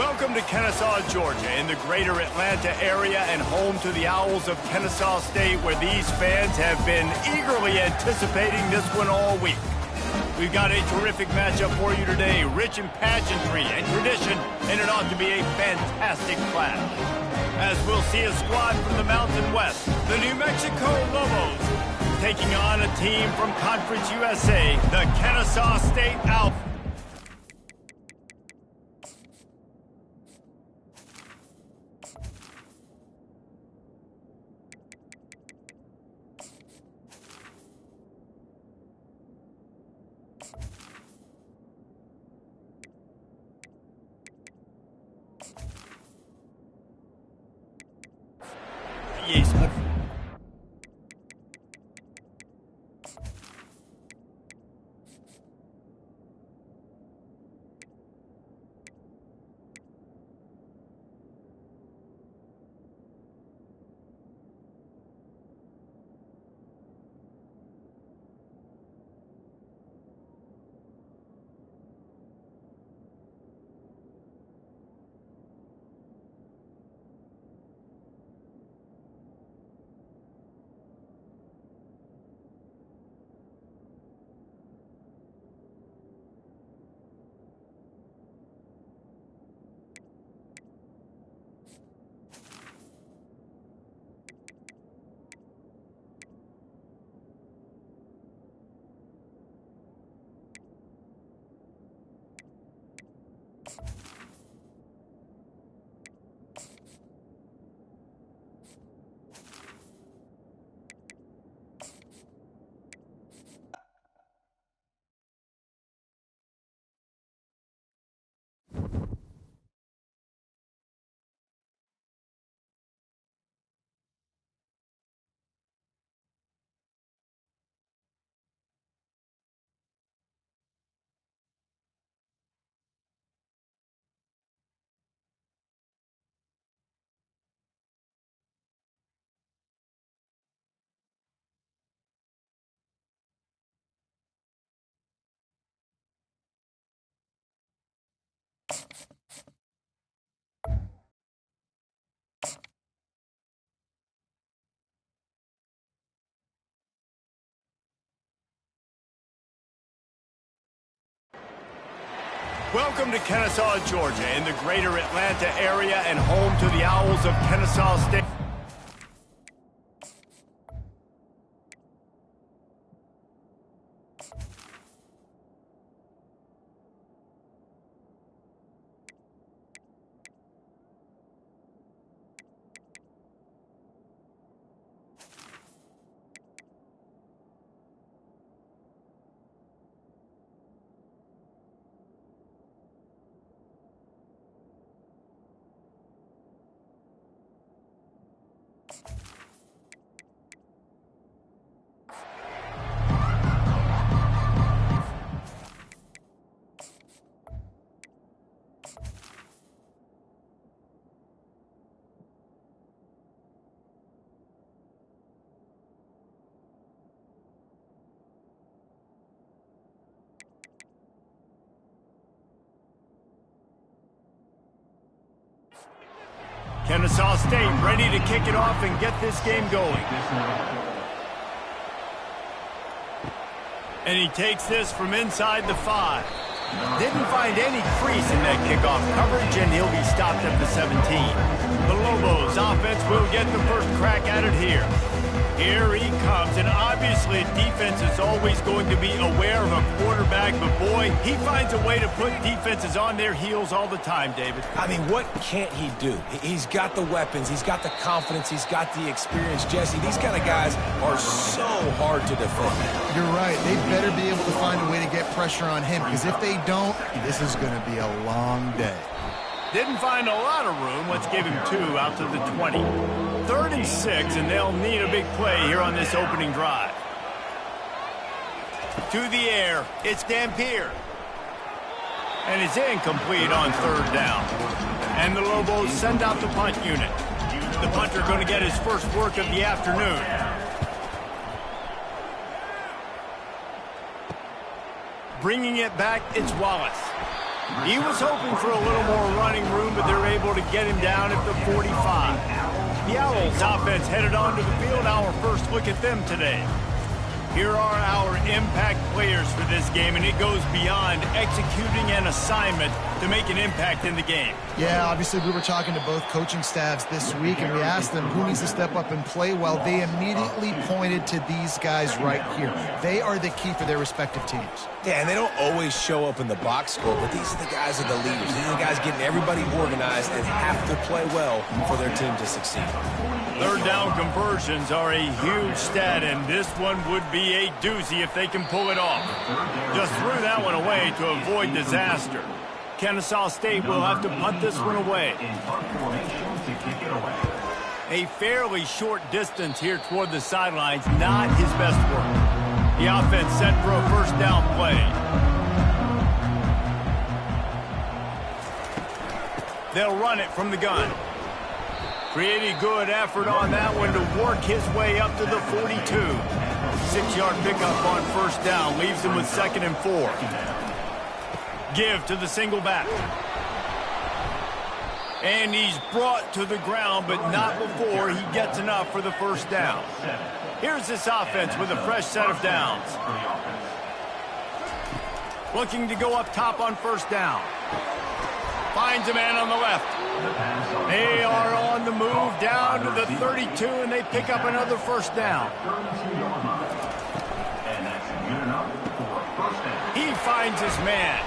Welcome to Kennesaw, Georgia, in the greater Atlanta area and home to the Owls of Kennesaw State, where these fans have been eagerly anticipating this one all week. We've got a terrific matchup for you today, rich in pageantry and tradition, and it ought to be a fantastic clash. As we'll see a squad from the Mountain West, the New Mexico Lobos, taking on a team from Conference USA, the Kennesaw State Owls. Yes. Welcome to Kennesaw, Georgia, in the greater Atlanta area and home to the Owls of Kennesaw State. Kennesaw State ready to kick it off and get this game going. And he takes this from inside the 5. Didn't find any crease in that kickoff coverage, and he'll be stopped at the 17. The Lobos offense will get the first crack at it here. Here he comes, and obviously defense is always going to be aware of a quarterback, but boy, he finds a way to put defenses on their heels all the time, David. I mean, what can't he do? He's got the weapons, he's got the confidence, he's got the experience. Jesse, these kind of guys are so hard to defend. You're right. They better be able to find a way to get pressure on him, because if they don't, this is going to be a long day. Didn't find a lot of room. Let's give him 2 out to the 20. 3rd and 6, and they'll need a big play here on this opening drive. To the air, it's Dampier. And it's incomplete on 3rd down. And the Lobos send out the punt unit. The punter going to get his first work of the afternoon. Bringing it back, it's Wallace. He was hoping for a little more running room, but they're able to get him down at the 45. The Owls offense headed onto the field. Our first look at them today. Here are our impact players for this game, and it goes beyond executing an assignment to make an impact in the game. Yeah, obviously we were talking to both coaching staffs this week, and we asked them who needs to step up and play well. They immediately pointed to these guys right here. They are the key for their respective teams. Yeah, and they don't always show up in the box score, but these are the guys that are the leaders. These are the guys getting everybody organized and have to play well for their team to succeed. Third down conversions are a huge stat, and this one would be a doozy if they can pull it off. Just threw that one away to avoid disaster. Kennesaw State will have to punt this one away. A fairly short distance here toward the sidelines, not his best work. The offense set for a first down play. They'll run it from the gun. Pretty good effort on that one to work his way up to the 42. 6-yard pickup on first down leaves him with 2nd and 4. Give to the single back. And he's brought to the ground, but not before he gets enough for the first down. Here's this offense with a fresh set of downs. Looking to go up top on first down. Finds a man on the left. They are on the move down to the 32, and they pick up another first down. He finds his man.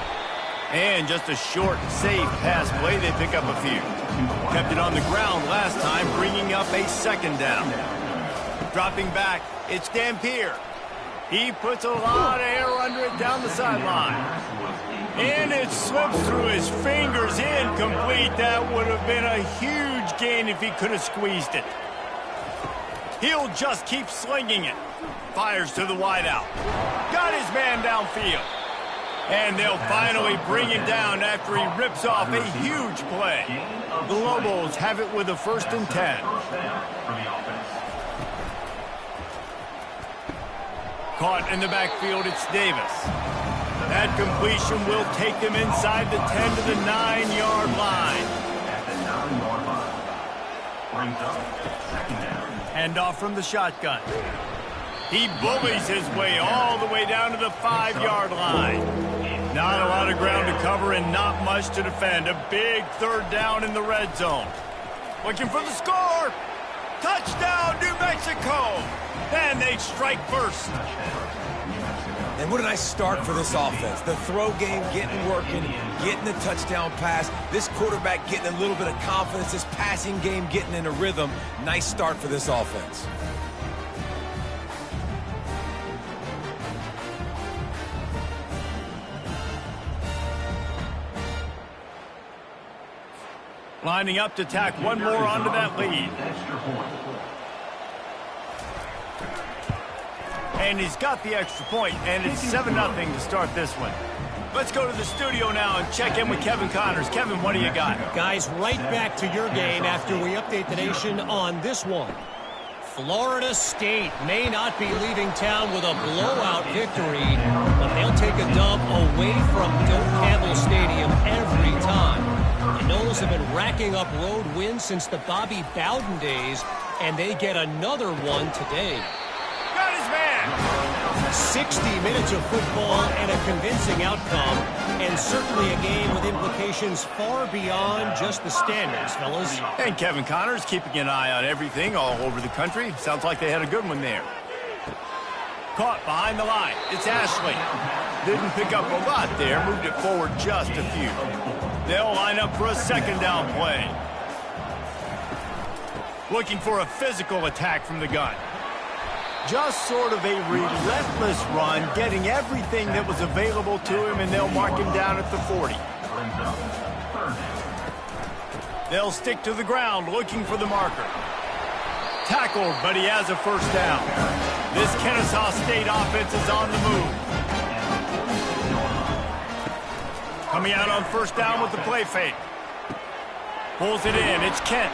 And just a short, safe pass play, they pick up a few. Kept it on the ground last time, bringing up a 2nd down. Dropping back, it's Dampier. He puts a lot of air under it down the sideline. And it slips through his fingers, incomplete. That would have been a huge gain if he could have squeezed it. He'll just keep slinging it. Fires to the wideout. Got his man downfield. And they'll finally bring him down after he rips off a huge play. The Lobos have it with a 1st and 10. Caught in the backfield, it's Davis. That completion will take them inside the 10 to the 9-yard line. Hand off from the shotgun. He bullies his way all the way down to the 5-yard line. Not a lot of ground to cover and not much to defend. A big 3rd down in the red zone. Looking for the score. Touchdown, New Mexico. Then they strike first. And what a nice start for this offense. The throw game getting working, getting the touchdown pass. This quarterback getting a little bit of confidence. This passing game getting in a rhythm. Nice start for this offense. Lining up to tack one more onto that lead. And he's got the extra point, and it's 7-0 to start this one. Let's go to the studio now and check in with Kevin Connors. Kevin, what do you got? Guys, right back to your game after we update the nation on this one. Florida State may not be leaving town with a blowout victory, but they'll take a dub away from Doak Campbell Stadium every time. The Noles have been racking up road wins since the Bobby Bowden days, and they get another one today. Got his man! 60 minutes of football and a convincing outcome, and certainly a game with implications far beyond just the standings, fellas. And Kevin Connors keeping an eye on everything all over the country. Sounds like they had a good one there. Caught behind the line. It's Ashley. Didn't pick up a lot there. Moved it forward just a few. They'll line up for a 2nd down play. Looking for a physical attack from the gun. Just sort of a relentless run, getting everything that was available to him, and they'll mark him down at the 40. They'll stick to the ground, looking for the marker. Tackled, but he has a first down. This Kennesaw State offense is on the move. Coming out on first down with the play fake. Pulls it in, it's Kent.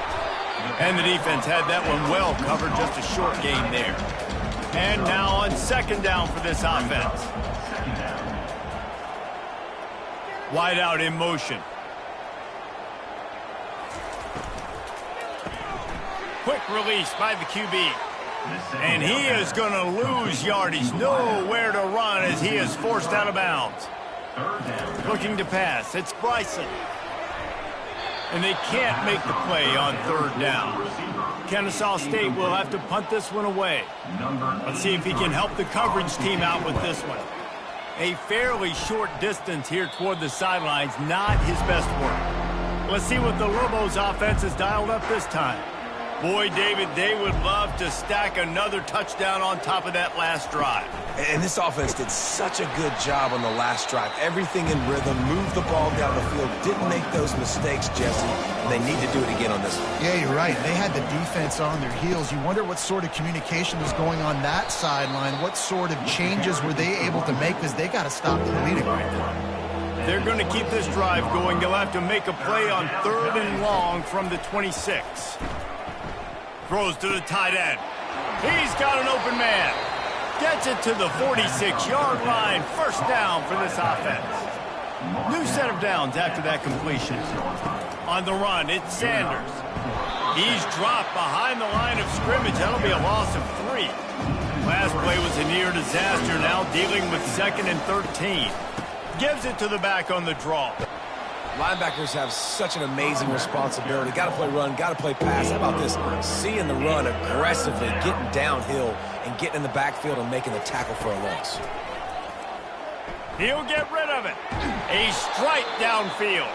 And the defense had that one well covered, just a short gain there. And now on 2nd down for this offense. Wide out in motion. Quick release by the QB. And he is going to lose yardage. Nowhere to run as he is forced out of bounds. Looking to pass. It's Bryson. And they can't make the play on third down. Kennesaw State will have to punt this one away. Let's see if he can help the coverage team out with this one. A fairly short distance here toward the sidelines, not his best work. Let's see what the Lobos offense has dialed up this time. Boy, David, they would love to stack another touchdown on top of that last drive. And this offense did such a good job on the last drive. Everything in rhythm, moved the ball down the field, didn't make those mistakes, Jesse. And they need to do it again on this one. Yeah, you're right. They had the defense on their heels. You wonder what sort of communication was going on that sideline. What sort of changes were they able to make, because they got to stop the bleeding right now. They're going to keep this drive going. They'll have to make a play on 3rd and long from the 26. Throws to the tight end. He's got an open man. Gets it to the 46-yard line. First down for this offense. New set of downs after that completion. On the run, it's Sanders. He's dropped behind the line of scrimmage. That'll be a loss of 3. Last play was a near disaster. Now dealing with 2nd and 13. Gives it to the back on the draw. Linebackers have such an amazing responsibility. Got to play run, got to play pass. How about this? Seeing the run aggressively, getting downhill, and getting in the backfield and making the tackle for a loss. He'll get rid of it. A strike downfield.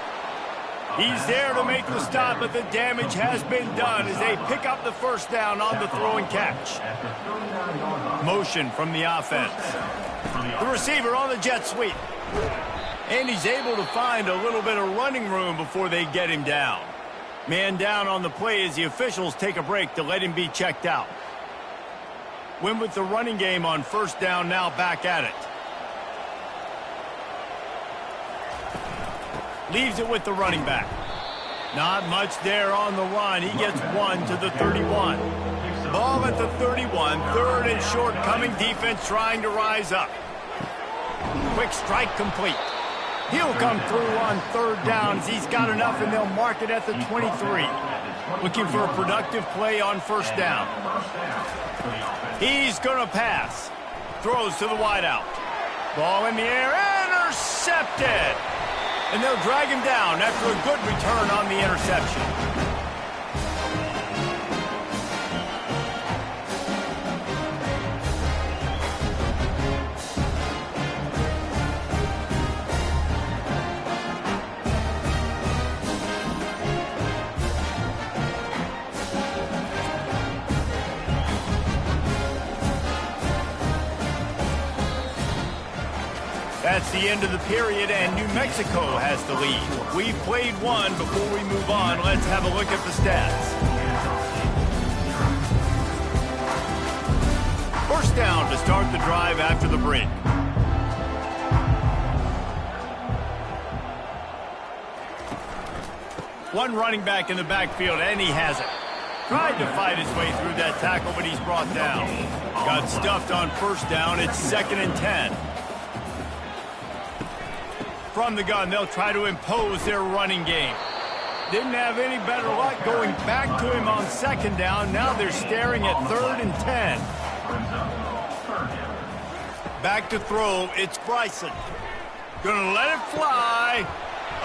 He's there to make the stop, but the damage has been done as they pick up the first down on the throw and catch. Motion from the offense. The receiver on the jet sweep. And he's able to find a little bit of running room before they get him down. Man down on the play as the officials take a break to let him be checked out. Win with the running game on first down, now back at it. Leaves it with the running back. Not much there on the run. He gets 1 to the 31. Ball at the 31. 3rd and short, coming defense trying to rise up. Quick strike complete. He'll come through on 3rd down as he's got enough, and they'll mark it at the 23. Looking for a productive play on first down. He's going to pass. Throws to the wideout. Ball in the air, intercepted. And they'll drag him down after a good return on the interception. That's the end of the period, and New Mexico has the lead. We've played one. Before we move on, let's have a look at the stats. First down to start the drive after the break. One running back in the backfield, and he has it. Tried to fight his way through that tackle, but he's brought down. Got stuffed on first down. It's 2nd and 10. From the gun, they'll try to impose their running game. Didn't have any better luck going back to him on 2nd down. Now they're staring at 3rd and 10. Back to throw, it's Bryson. Gonna let it fly.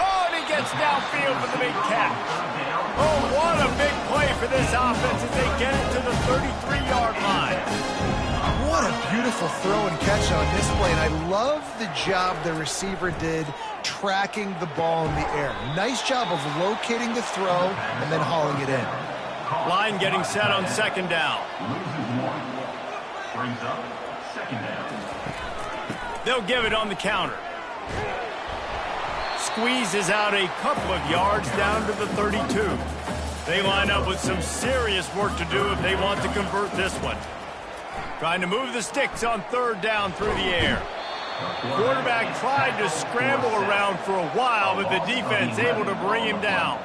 Oh, and he gets downfield for the big catch. Oh, what a big play for this offense as they get it to the 33-yard line. What a beautiful throw and catch on this play, and I love the job the receiver did tracking the ball in the air. Nice job of locating the throw and then hauling it in. Line getting set on 2nd down. They'll give it on the counter. Squeezes out a couple of yards down to the 32. They line up with some serious work to do if they want to convert this one. Trying to move the sticks on 3rd down through the air. Quarterback tried to scramble around for a while, but the defense able to bring him down.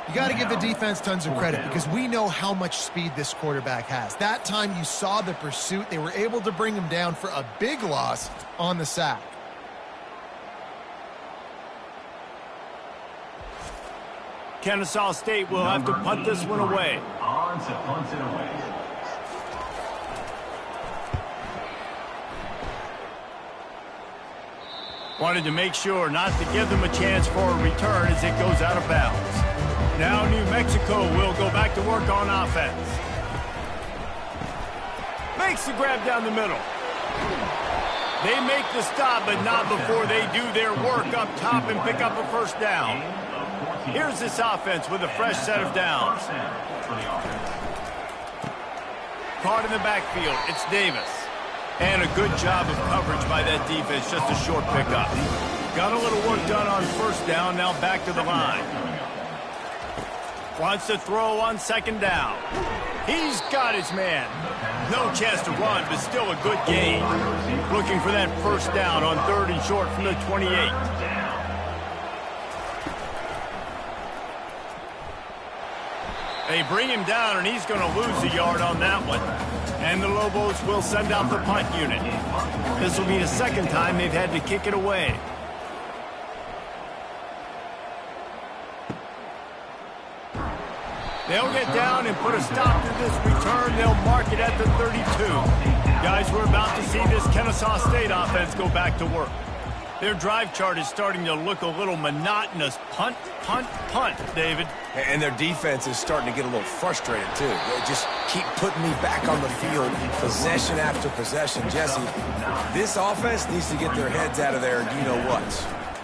You got to give the defense tons of credit because we know how much speed this quarterback has. That time you saw the pursuit. They were able to bring him down for a big loss on the sack. Kennesaw State will have to punt this one away. On to punt it away. Wanted to make sure not to give them a chance for a return as it goes out of bounds. Now New Mexico will go back to work on offense. Makes the grab down the middle. They make the stop, but not before they do their work up top and pick up a first down. Here's this offense with a fresh set of downs. Caught in the backfield, it's Davis. And a good job of coverage by that defense, just a short pickup. Got a little work done on first down, now back to the line. Wants to throw on second down. He's got his man. No chance to run, but still a good gain. Looking for that first down on third and short from the 28. They bring him down, and he's going to lose a yard on that one. And the Lobos will send out the punt unit. This will be the second time they've had to kick it away. They'll get down and put a stop to this return. They'll mark it at the 32. Guys, we're about to see this Kennesaw State offense go back to work. Their drive chart is starting to look a little monotonous. Punt, punt, punt, David. And their defense is starting to get a little frustrated, too. They just keep putting me back on the field, possession after possession. Jesse, this offense needs to get their heads out of there, you-know-what.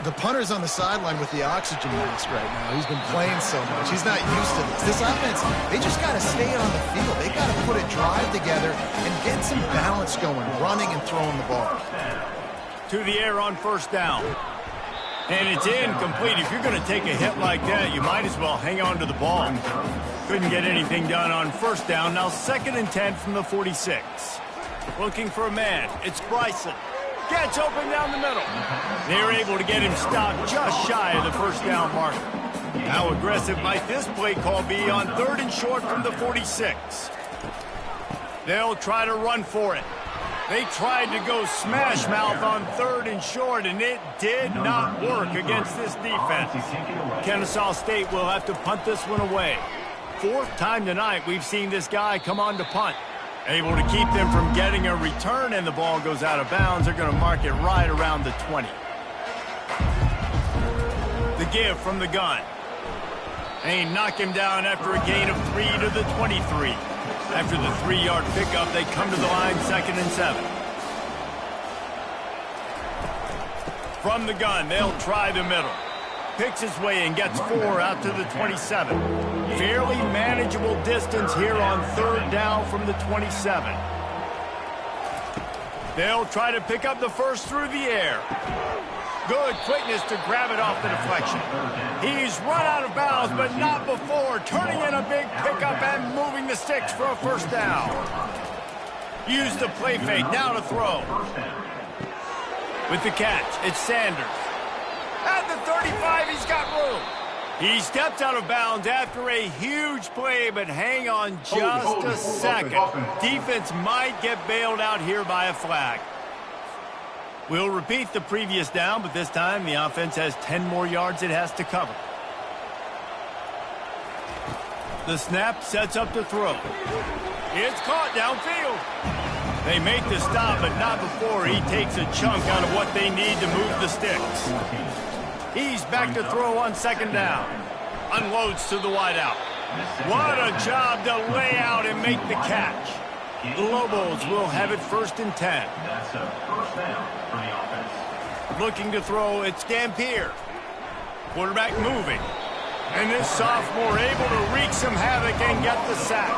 The punter's on the sideline with the oxygen mask right now. He's been playing so much. He's not used to this. This offense, they just got to stay on the field. They got to put a drive together and get some balance going, running and throwing the ball. To the air on first down. And it's incomplete. If you're going to take a hit like that, you might as well hang on to the ball. Couldn't get anything done on first down. Now 2nd and 10 from the 46. Looking for a man. It's Bryson. Gets open down the middle. They're able to get him stopped just shy of the first down marker. How aggressive might this play call be on 3rd and short from the 46? They'll try to run for it. They tried to go smash mouth on 3rd and short, and it did not work against this defense. Kennesaw State will have to punt this one away. 4th time tonight we've seen this guy come on to punt. Able to keep them from getting a return, and the ball goes out of bounds. They're going to mark it right around the 20. The give from the gun. They knock him down after a gain of 3 to the 23. After the 3-yard pickup, they come to the line 2nd and 7. From the gun, they'll try the middle. Picks his way and gets 4 out to the 27. Fairly manageable distance here on 3rd down from the 27. They'll try to pick up the first through the air. Good quickness to grab it off the deflection. He's run out of bounds, but not before turning in a big pickup and moving the sticks for a first down. Use the play fake, now to throw. With the catch, it's Sanders. At the 35, he's got room. He stepped out of bounds after a huge play, but hang on just a second. Defense might get bailed out here by a flag. We'll repeat the previous down, but this time the offense has 10 more yards it has to cover. The snap sets up to throw. It's caught downfield. They make the stop, but not before he takes a chunk out of what they need to move the sticks. He's back to throw on 2nd down. Unloads to the wideout. What a job to lay out and make the catch. The Lobos will have it 1st and 10. That's a first down for the offense. Looking to throw, it's Dampier. Quarterback moving. And this sophomore able to wreak some havoc and get the sack.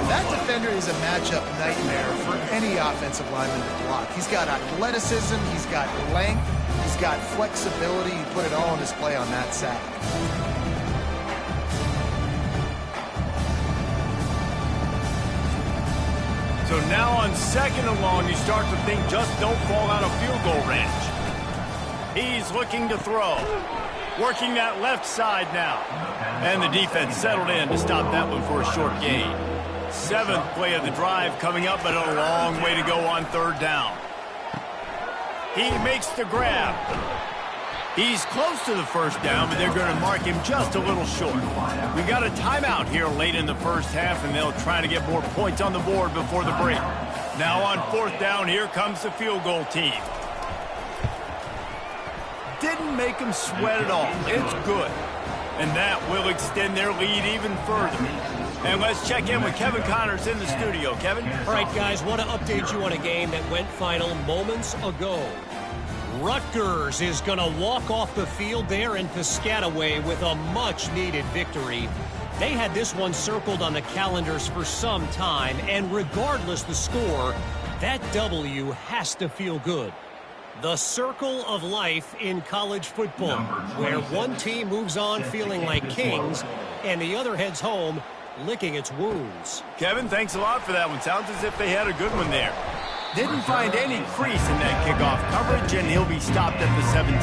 That defender is a matchup nightmare for any offensive lineman to block. He's got athleticism, he's got length, he's got flexibility. He put it all on display on that sack. So now on 2nd and long, you start to think just don't fall out of field goal range. He's looking to throw. Working that left side now. And the defense settled in to stop that one for a short gain. 7th play of the drive coming up, but a long way to go on 3rd down. He makes the grab. He's close to the first down, but they're going to mark him just a little short. We got a timeout here late in the first half, and they'll try to get more points on the board before the break. Now on fourth down, here comes the field goal team. Didn't make him sweat at all. It's good. And that will extend their lead even further. And let's check in with Kevin Connors in the studio. Kevin? All right, guys, want to update you on a game that went final moments ago. Rutgers is going to walk off the field there in Piscataway with a much-needed victory. They had this one circled on the calendars for some time, and regardless the score, that W has to feel good. The circle of life in college football, where one team moves on feeling like kings, and the other heads home licking its wounds. Kevin, thanks a lot for that one. Sounds as if they had a good one there. Didn't find any crease in that kickoff coverage, and he'll be stopped at the 17.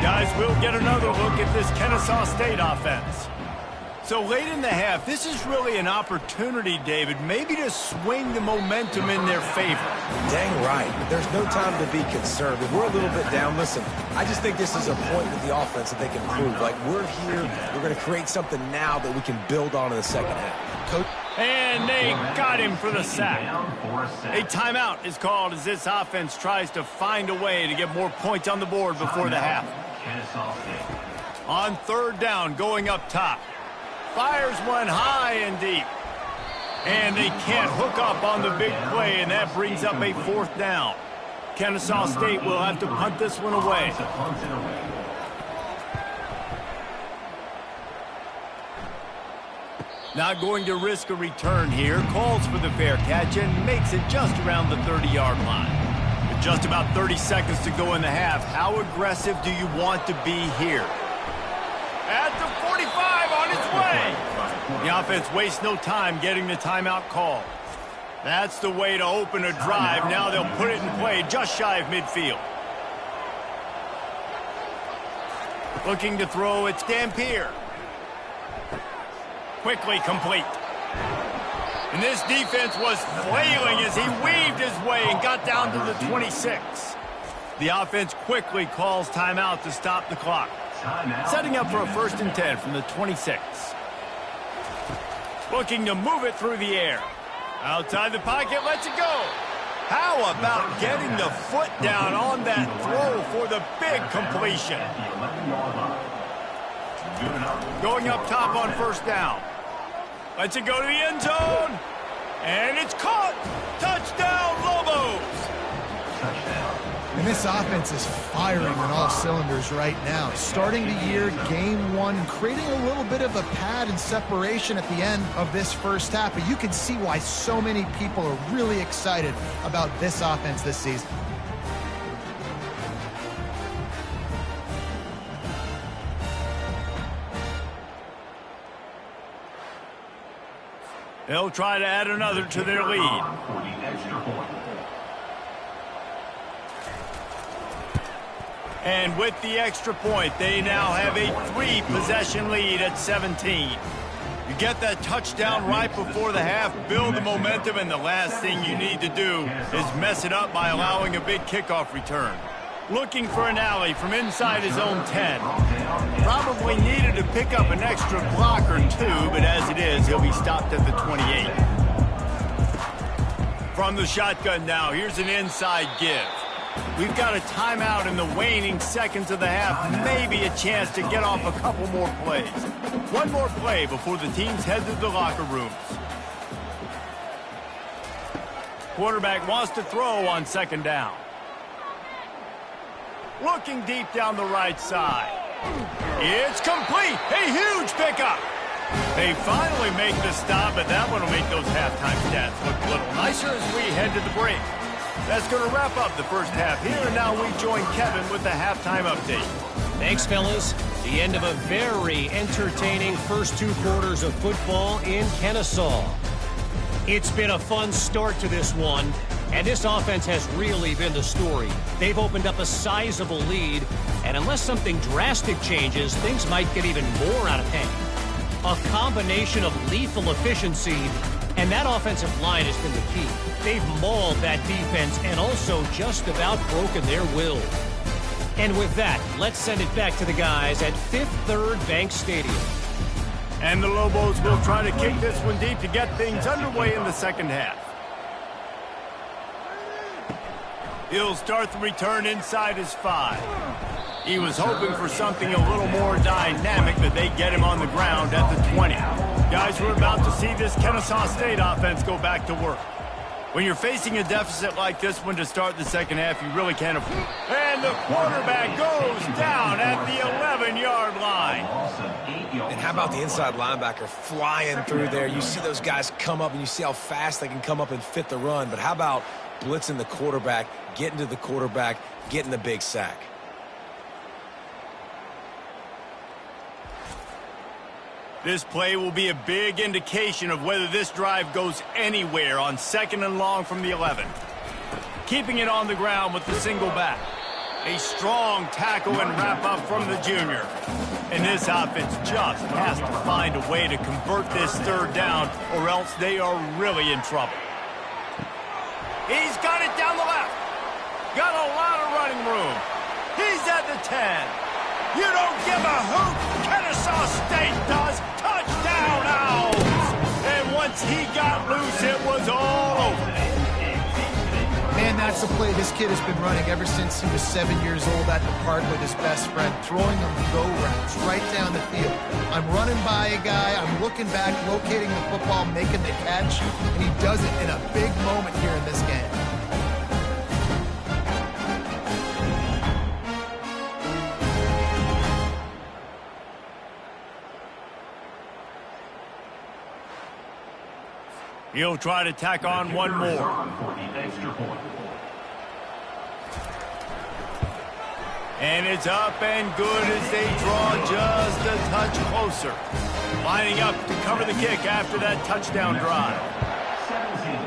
Guys, we'll get another look at this Kennesaw State offense. So late in the half, this is really an opportunity, David, maybe to swing the momentum in their favor. Dang right, but there's no time to be concerned. If we're a little bit down, listen, I just think this is a point with the offense that they can prove. Like, we're here, we're going to create something now that we can build on in the second half. Coach. And they got him for the sack. A timeout is called as this offense tries to find a way to get more points on the board before the half. On third down, going up top. Fires one high and deep. And they can't hook up on the big play, and that brings up a fourth down. Kennesaw State will have to punt this one away. Not going to risk a return here. Calls for the fair catch and makes it just around the 30-yard line. With just about 30 seconds to go in the half, how aggressive do you want to be here? At the 45 on its way. The offense wastes no time getting the timeout call. That's the way to open a drive. Now they'll put it in play just shy of midfield. Looking to throw, it's Dampier. Quickly complete. And this defense was flailing as he weaved his way and got down to the 26. The offense quickly calls timeout to stop the clock. Setting up for a 1st and 10 from the 26. Looking to move it through the air. Outside the pocket, lets it go. How about getting the foot down on that throw for the big completion? Going up top on 1st down. Lets it go to the end zone. And it's caught. Touchdown, Lobos. And this offense is firing on all cylinders right now. Starting the year, game one, creating a little bit of a pad and separation at the end of this first half. But you can see why so many people are really excited about this offense this season. They'll try to add another to their lead. And with the extra point, they now have a 3-possession lead at 17. You get that touchdown right before the half, build the momentum, and the last thing you need to do is mess it up by allowing a big kickoff return. Looking for an alley from inside his own 10. Probably needed to pick up an extra block or two, but as it is, he'll be stopped at the 28. From the shotgun now, here's an inside give. We've got a timeout in the waning seconds of the half. Maybe a chance to get off a couple more plays. One more play before the teams head to the locker rooms. Quarterback wants to throw on 2nd down. Looking deep down the right side. It's complete. A huge pickup. They finally make the stop, but that one will make those halftime stats look a little nicer as we head to the break. That's going to wrap up the first half here, and now we join Kevin with the halftime update. Thanks, fellas. The end of a very entertaining first 2 quarters of football in Kennesaw. It's been a fun start to this one, and this offense has really been the story. They've opened up a sizable lead, and unless something drastic changes, things might get even more out of hand. A combination of lethal efficiency, and that offensive line has been the key. They've mauled that defense and also just about broken their will. And with that, let's send it back to the guys at Fifth Third Bank Stadium. And the Lobos will try to kick this one deep to get things underway in the second half. He'll start the return inside his 5. He was hoping for something a little more dynamic, but they get him on the ground at the 20. Guys, we're about to see this Kennesaw State offense go back to work. When you're facing a deficit like this one to start the second half, you really can't afford. And the quarterback goes down at the 11-yard line. And how about the inside linebacker flying through there? You see those guys come up, and you see how fast they can come up and fit the run. But how about blitzing the quarterback, getting to the quarterback, getting the big sack? This play will be a big indication of whether this drive goes anywhere on 2nd and long from the 11. Keeping it on the ground with the single back. A strong tackle and wrap up from the junior. And this offense just has to find a way to convert this 3rd down, or else they are really in trouble. He's got it down the left. Got a lot of running room. He's at the 10. You don't give a hoot. Kennesaw State does. Touchdown, Owls. And once he got loose, it was all over. Man, that's a play this kid has been running ever since he was 7 years old at the park with his best friend, throwing them go routes right down the field. I'm running by a guy, I'm looking back, locating the football, making the catch, and he does it in a big moment here in this game. He'll try to tack on one more. And it's up and good as they draw just a touch closer. Lining up to cover the kick after that touchdown drive. 17,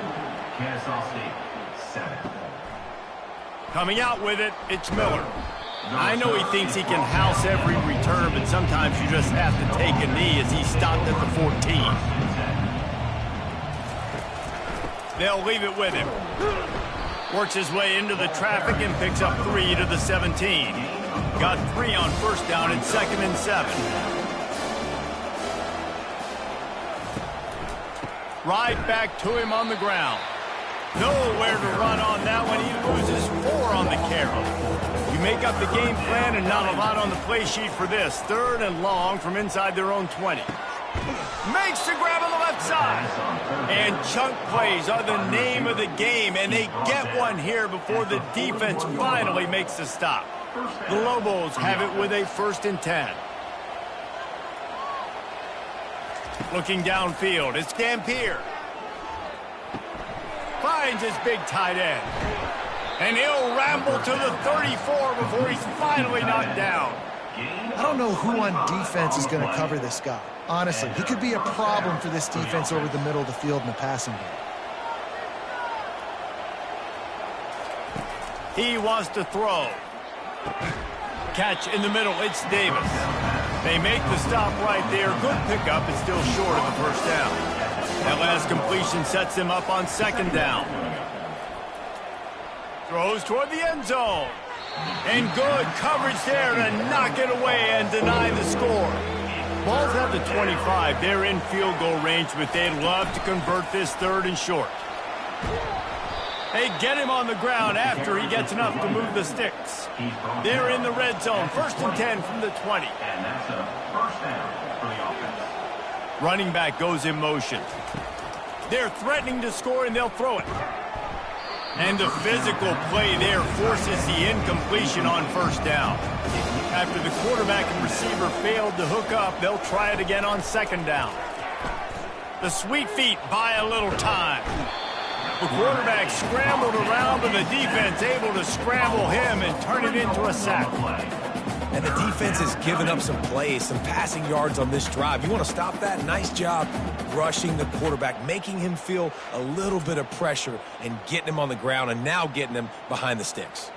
Kennesaw State, 7. Coming out with it, it's Miller. I know he thinks he can house every return, but sometimes you just have to take a knee as he stopped at the 14. They'll leave it with him. Works his way into the traffic and picks up 3 to the 17. Got 3 on 1st down and 2nd and 7. Right back to him on the ground. Nowhere to run on that one. He loses 4 on the carry. You make up the game plan and not a lot on the play sheet for this. 3rd and long from inside their own 20. Makes the grab on the left side. And chunk plays are the name of the game, and they get one here before the defense finally makes the stop. The Lobos have it with a 1st and 10. Looking downfield, it's Dampier. Finds his big tight end. And he'll ramble to the 34 before he's finally knocked down. I don't know who on defense is going to cover this guy. Honestly, he could be a problem for this defense over the middle of the field in the passing game. He wants to throw. Catch in the middle, it's Davis. They make the stop right there. Good pickup, it's still short of the 1st down. That last completion sets them up on 2nd down. Throws toward the end zone. And good coverage there to knock it away and deny the score. Balls have the 25. They're in field goal range, but they'd love to convert this 3rd and short. They get him on the ground after he gets enough to move the sticks. They're in the red zone. 1st and 10 from the 20. And that's a 1st down for the offense. Running back goes in motion. They're threatening to score, and they'll throw it. And the physical play there forces the incompletion on 1st down. After the quarterback and receiver failed to hook up, they'll try it again on 2nd down. The sweet feet buy a little time. The quarterback scrambled around, but the defense able to scramble him and turn it into a sack. And the defense has given up some plays, some passing yards on this drive. You want to stop that? Nice job rushing the quarterback, making him feel a little bit of pressure and getting him on the ground and now getting him behind the sticks.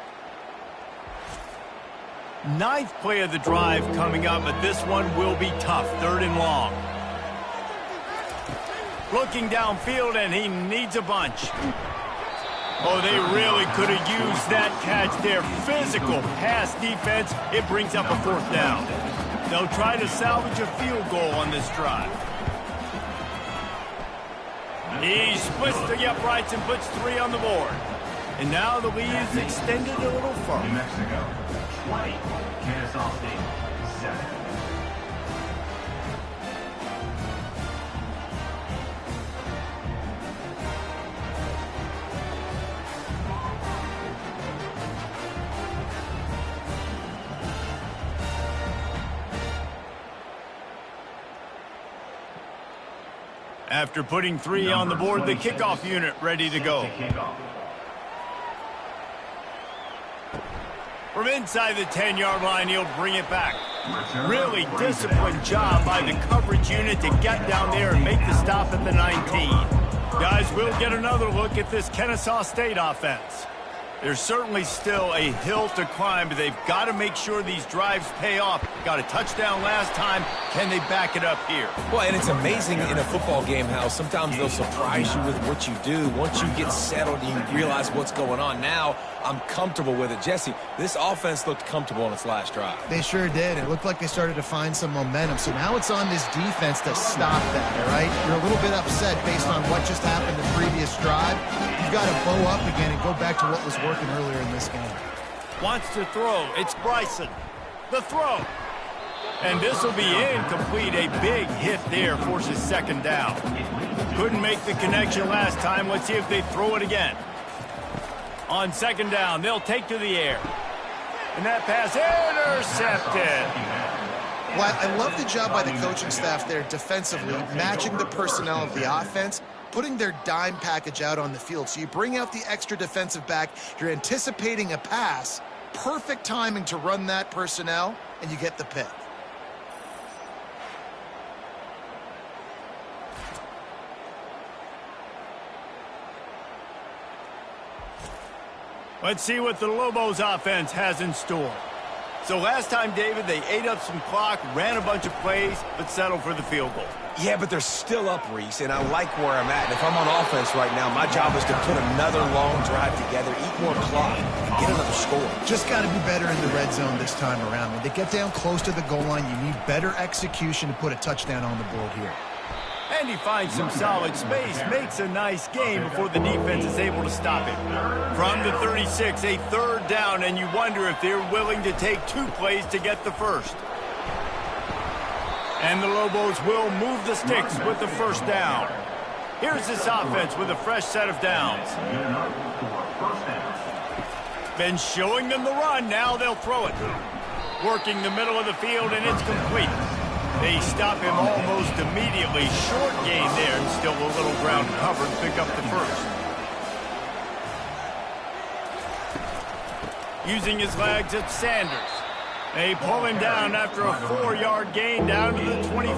9th play of the drive coming up, but this one will be tough. 3rd and long. Looking downfield, and he needs a bunch. Oh, they really could have used that catch there. Physical pass defense. It brings up a 4th down. They'll try to salvage a field goal on this drive. He splits the uprights and puts 3 on the board. And now the lead is extended a little further. New Mexico, 20. Kennesaw State, 7. After putting 3 on the board, the kickoff unit ready to go. From inside the 10-yard line, he'll bring it back. Really disciplined job by the coverage unit to get down there and make the stop at the 19. Guys, we'll get another look at this Kennesaw State offense. There's certainly still a hill to climb, but they've got to make sure these drives pay off. Got a touchdown last time. Can they back it up here? Well, and it's amazing in a football game how sometimes they'll surprise you with what you do. Once you get settled, you realize what's going on. Now, I'm comfortable with it. Jesse, this offense looked comfortable on its last drive. They sure did. It looked like they started to find some momentum. So now it's on this defense to stop that, all right? You're a little bit upset based on what just happened the previous drive. You've got to bow up again and go back to what was working earlier in this game. Wants to throw. It's Bryson. The throw. And this will be incomplete. A big hit there forces 2nd down. Couldn't make the connection last time. Let's see if they throw it again. On 2nd down, they'll take to the air. And that pass intercepted. Well, I love the job by the coaching staff there defensively, matching the personnel of the offense, putting their dime package out on the field. So you bring out the extra defensive back, you're anticipating a pass, perfect timing to run that personnel, and you get the pick. Let's see what the Lobos offense has in store. So last time, David, they ate up some clock, ran a bunch of plays, but settled for the field goal. Yeah, but they're still up, Reese, and I like where I'm at. And if I'm on offense right now, my job is to put another long drive together, eat more clock, get another score. Just got to be better in the red zone this time around. When they get down close to the goal line, you need better execution to put a touchdown on the board here. And he finds some solid space, makes a nice game before the defense is able to stop him. From the 36, a 3rd down, and you wonder if they're willing to take 2 plays to get the first. And the Lobos will move the sticks with the 1st down. Here's this offense with a fresh set of downs. Been showing them the run, now they'll throw it. Working the middle of the field, and it's complete. They stop him almost immediately. Short gain there, and still a little ground covered. Pick up the first. Using his legs, it's Sanders. They pull him down after a 4-yard gain down to the 24.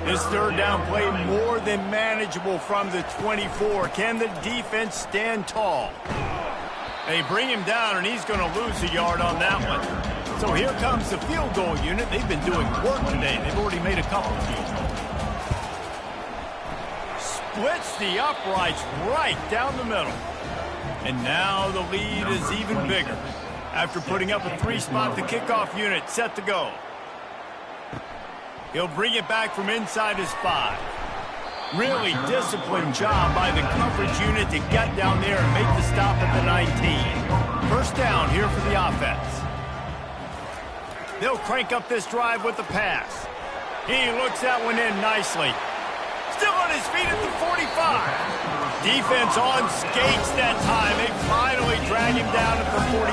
This 3rd down play more than manageable from the 24. Can the defense stand tall? They bring him down, and he's going to lose a yard on that one. So here comes the field goal unit. They've been doing work today. They've already made a couple of field goals. Splits the uprights right down the middle. And now the lead is even bigger. After putting up a 3-spot, the kickoff unit set to go. He'll bring it back from inside his 5. Really disciplined job by the coverage unit to get down there and make the stop at the 19. 1st down here for the offense. They'll crank up this drive with the pass. He looks that one in nicely. Still on his feet at the 45. Defense on skates that time. They finally drag him down at the 42.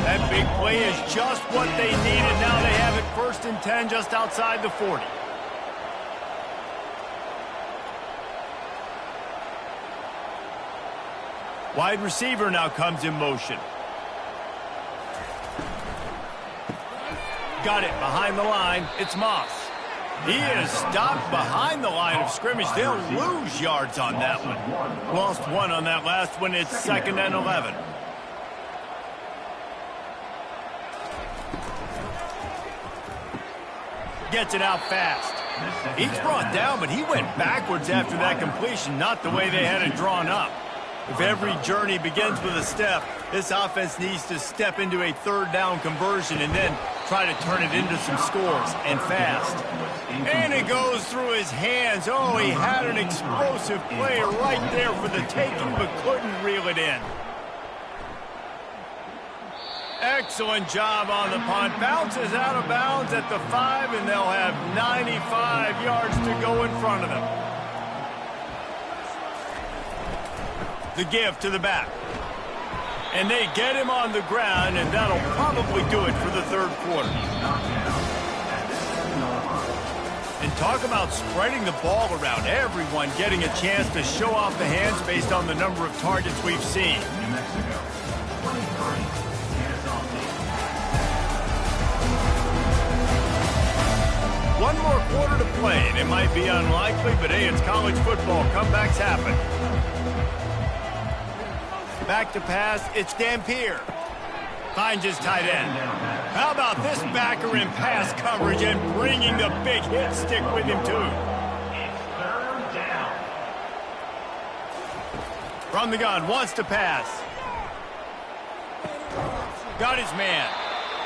That big play is just what they needed. Now they have it 1st and 10 just outside the 40. Wide receiver now comes in motion. Got it behind the line. It's Moss. He is stopped behind the line of scrimmage. They'll lose yards on that one. Lost 1 on that last one. It's 2nd and 11. Gets it out fast. He's brought down, but he went backwards after that completion, not the way they had it drawn up. If every journey begins with a step, this offense needs to step into a third down conversion and then try to turn it into some scores, and fast. And it goes through his hands. Oh, he had an explosive play right there for the taking, but couldn't reel it in. Excellent job on the punt. Bounces out of bounds at the 5, and they'll have 95 yards to go in front of them. The give to the back. And they get him on the ground, and that'll probably do it for the third quarter. And talk about spreading the ball around. Everyone getting a chance to show off the hands based on the number of targets we've seen. New Mexico, 23, Kennesaw State. One more quarter to play, and it might be unlikely, but hey, it's college football. Comebacks happen. Back to pass, it's Dampier. Finds his tight end. How about this backer in pass coverage and bringing the big hit stick with him, too? It's third down. From the gun, wants to pass. Got his man.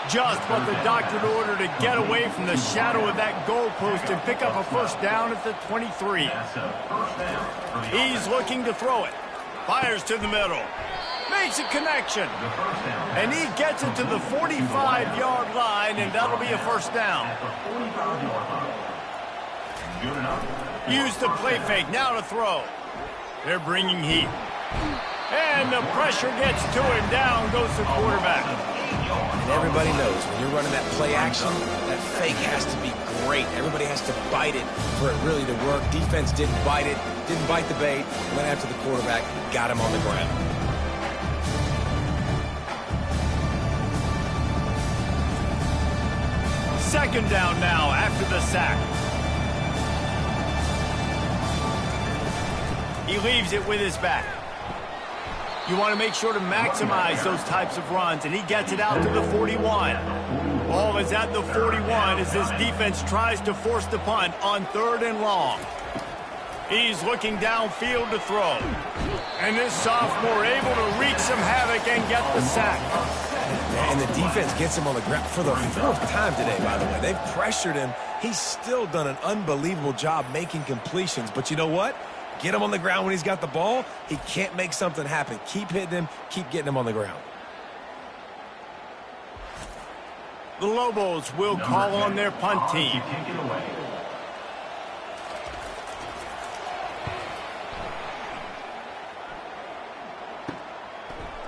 Just what the doctor ordered to get away from the shadow of that goalpost and pick up a first down at the 23. That's a first down for the He's looking to throw it. Fires to the middle. Makes a connection. The first down. And he gets it to the 45-yard line, and that'll be a first down. At the 45-yard line. Good enough. Use the play fake, now to throw. They're bringing heat. And the pressure gets to him. Down goes the quarterback. And everybody knows when you're running that play action, that fake has to be great. Everybody has to bite it for it really to work. Defense didn't bite it, didn't bite the bait, went after the quarterback, got him on the ground. Second down now after the sack. He leaves it with his back. You want to make sure to maximize those types of runs, and he gets it out to the 41. Ball is at the 41 as this defense tries to force the punt on third and long. He's looking downfield to throw. And this sophomore able to wreak some havoc and get the sack. And the defense gets him on the ground for the fourth time today, by the way. They've pressured him. He's still done an unbelievable job making completions. But you know what? Get him on the ground when he's got the ball. He can't make something happen. Keep hitting him. Keep getting him on the ground. The Lobos will call on their punt team. Take it away.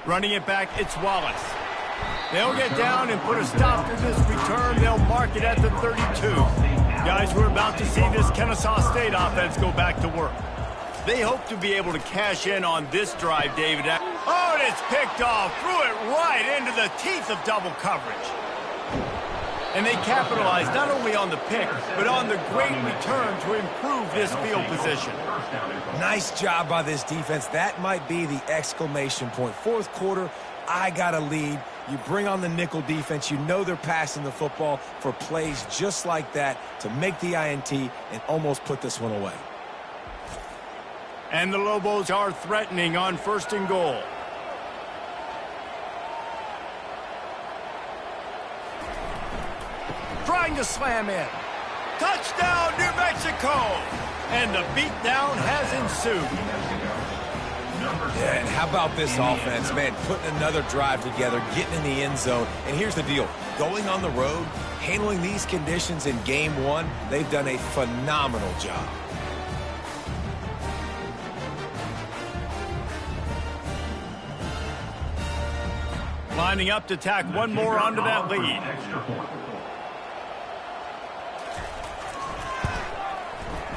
Running it back, it's Wallace. They'll get down and put a stop to this return. They'll mark it at the 32. Guys, we're about to see this Kennesaw State offense go back to work. They hope to be able to cash in on this drive, David. Oh, and it's picked off. Threw it right into the teeth of double coverage. And they capitalized not only on the pick, but on the great return to improve this field position. Nice job by this defense. That might be the exclamation point. Fourth quarter, I got a lead. You bring on the nickel defense. You know they're passing the football for plays just like that to make the INT and almost put this one away. And the Lobos are threatening on first and goal. Trying to slam in. Touchdown, New Mexico! And the beatdown has ensued. Yeah, and how about this offense, man? Putting another drive together, getting in the end zone. And here's the deal. Going on the road, handling these conditions in game one, they've done a phenomenal job. Lining up to tack one more onto that lead.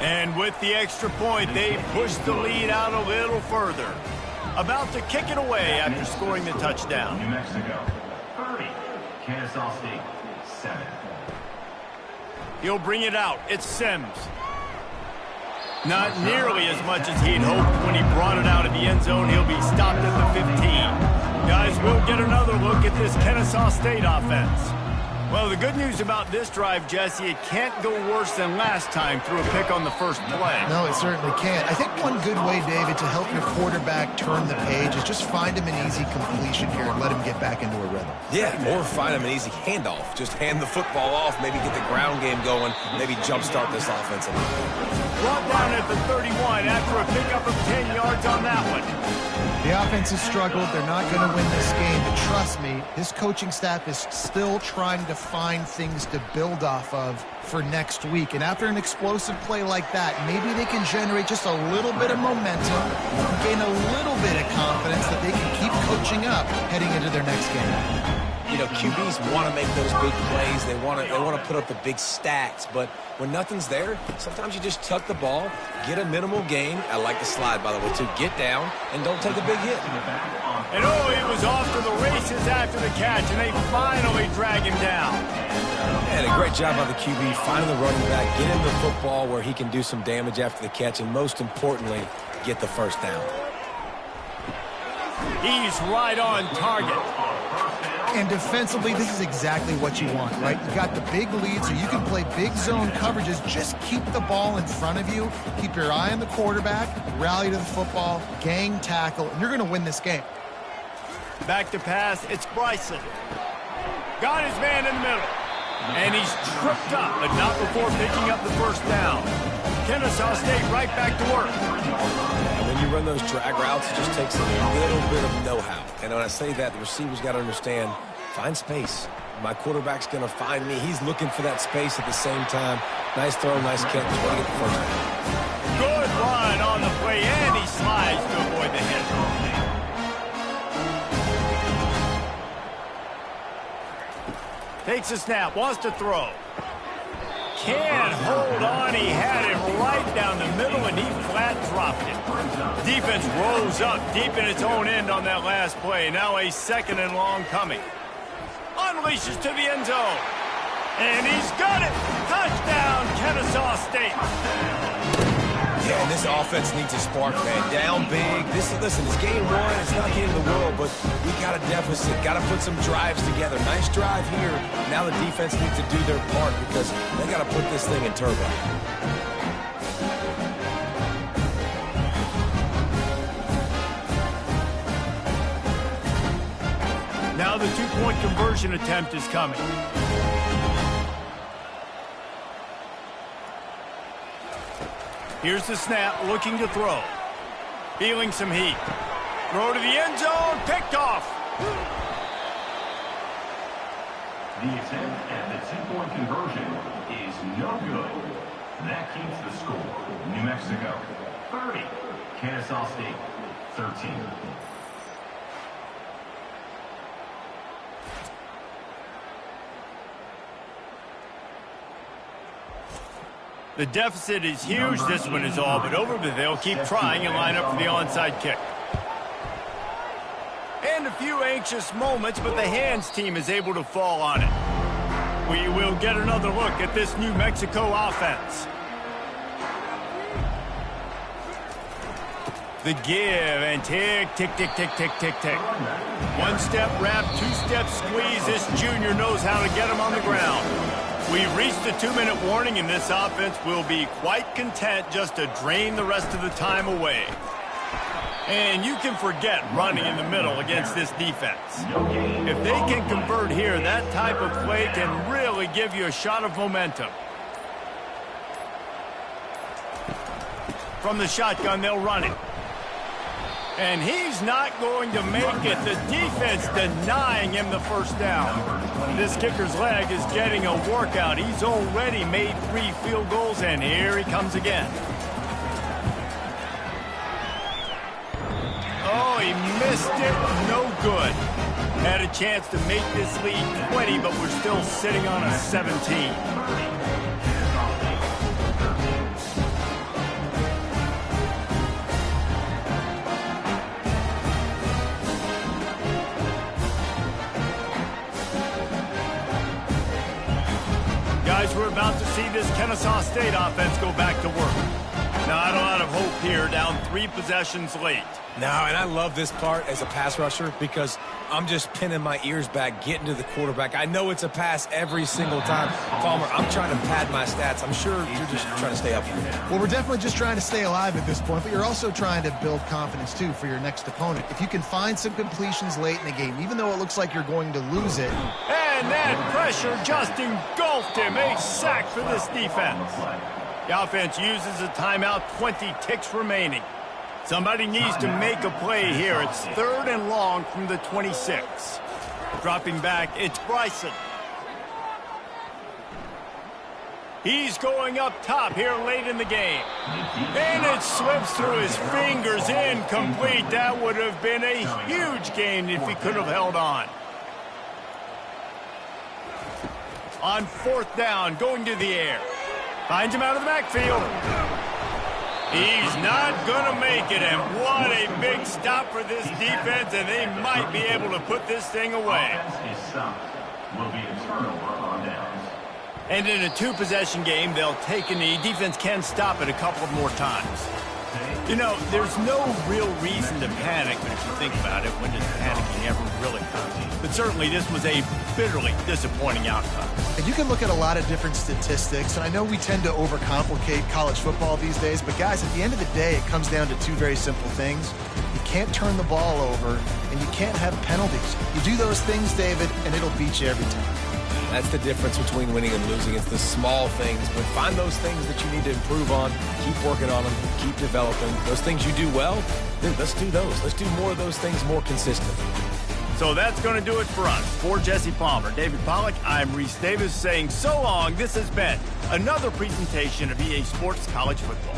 And with the extra point, they push the lead out a little further. About to kick it away after scoring the touchdown. New Mexico, 30. Kennesaw State, 7. He'll bring it out. It's Sims. Not nearly as much as he'd hoped when he brought it out of the end zone. He'll be stopped at the 15. Guys, we'll get another look at this Kennesaw State offense. Well, the good news about this drive, Jesse, it can't go worse than last time through a pick on the first play. No, it certainly can't. I think one good way, David, to help your quarterback turn the page is just find him an easy completion here and let him get back into a rhythm. Yeah, or find him an easy handoff. Just hand the football off, maybe get the ground game going, maybe jumpstart this offense a little bit. Brought down at the 31 after a pickup of 10 yards on that one. The offense has struggled. They're not going to win this game, but trust me, this coaching staff is still trying to find things to build off of for next week. And after an explosive play like that, maybe they can generate just a little bit of momentum, gain a little bit of confidence that they can keep coaching up heading into their next game. You know, QBs want to make those big plays. They want to put up the big stats. But when nothing's there, sometimes you just tuck the ball, get a minimal gain. I like the slide, by the way, too. Get down and don't take a big hit. And oh, he was off to the races after the catch, and they finally drag him down. And a great job by the QB, finding the running back, get him the football where he can do some damage after the catch, and most importantly, get the first down. He's right on target. And defensively, this is exactly what you want, right? You got the big lead, so you can play big zone coverages. Just keep the ball in front of you. Keep your eye on the quarterback. Rally to the football. Gang tackle. And you're going to win this game. Back to pass. It's Bryson. Got his man in the middle. And he's tripped up, but not before picking up the first down. Kennesaw State right back to work. And when you run those drag routes, it just takes a little bit of know-how. And when I say that, the receiver's got to understand, find space. My quarterback's going to find me. He's looking for that space at the same time. Nice throw, nice catch. Way to get the first down. Good run on the play, and he slides to avoid the hit. Takes a snap, wants to throw. Can't hold on. He had it right down the middle, and he flat dropped it. Defense rose up deep in its own end on that last play. Now a second and long coming. Unleashes to the end zone. And he's got it. Touchdown, Kennesaw State. Yeah, and this offense needs a spark, man. Down big. Listen, it's game one. It's not the end of the world, but we got a deficit. Got to put some drives together. Nice drive here. Now the defense needs to do their part because they got to put this thing in turbo. Now the two-point conversion attempt is coming. Here's the snap, looking to throw. Feeling some heat. Throw to the end zone, picked off. The attempt at the two-point conversion is no good. That keeps the score. New Mexico, 30. Kennesaw State, 13. The deficit is huge. This one is all but over, but they'll keep trying and line up for the onside kick. And a few anxious moments, but the hands team is able to fall on it. We will get another look at this New Mexico offense. The give and tick, tick, tick, tick, tick, tick, tick. One-step wrap, two-step squeeze. This junior knows how to get him on the ground. We've reached the 2-minute warning, and this offense will be quite content just to drain the rest of the time away. And you can forget running in the middle against this defense. If they can convert here, that type of play can really give you a shot of momentum. From the shotgun, they'll run it. And he's not going to make it. The defense denying him the first down. This kicker's leg is getting a workout. He's already made 3 field goals, and here he comes again. Oh, he missed it. No good. Had a chance to make this lead 20, but we're still sitting on a 17. Guys, we're about to see this Kennesaw State offense go back to work. Not a lot of hope here, down 3 possessions late. No, and I love this part as a pass rusher because I'm just pinning my ears back, getting to the quarterback. I know it's a pass every single time. Palmer, I'm trying to pad my stats. I'm sure you're just trying to stay up here. Well, we're definitely just trying to stay alive at this point, but you're also trying to build confidence, too, for your next opponent. If you can find some completions late in the game, even though it looks like you're going to lose it. And that pressure just engulfed him. A sack for this defense. The offense uses a timeout, 20 ticks remaining. Somebody needs to make a play here. It's 3rd and long from the 26. Dropping back, it's Bryson. He's going up top here late in the game. And it slips through his fingers, incomplete. That would have been a huge gain if he could have held on. On 4th down, going to the air. Finds him out of the backfield. He's not going to make it, and what a big stop for this defense, and they might be able to put this thing away. Will be a turnover on downs. And in a 2-possession game, they'll take a knee. Defense can stop it a couple of more times. You know, there's no real reason to panic, but if you think about it, when does panicking ever really come? But certainly this was a bitterly disappointing outcome. And you can look at a lot of different statistics, and I know we tend to overcomplicate college football these days, but guys, at the end of the day, it comes down to 2 very simple things. You can't turn the ball over, and you can't have penalties. You do those things, David, and it'll beat you every time. That's the difference between winning and losing. It's the small things, but find those things that you need to improve on. Keep working on them. Keep developing. Those things you do well, let's do those. Let's do more of those things more consistently. So that's going to do it for us. For Jesse Palmer, David Pollack, I'm Reese Davis saying so long. This has been another presentation of EA Sports College Football.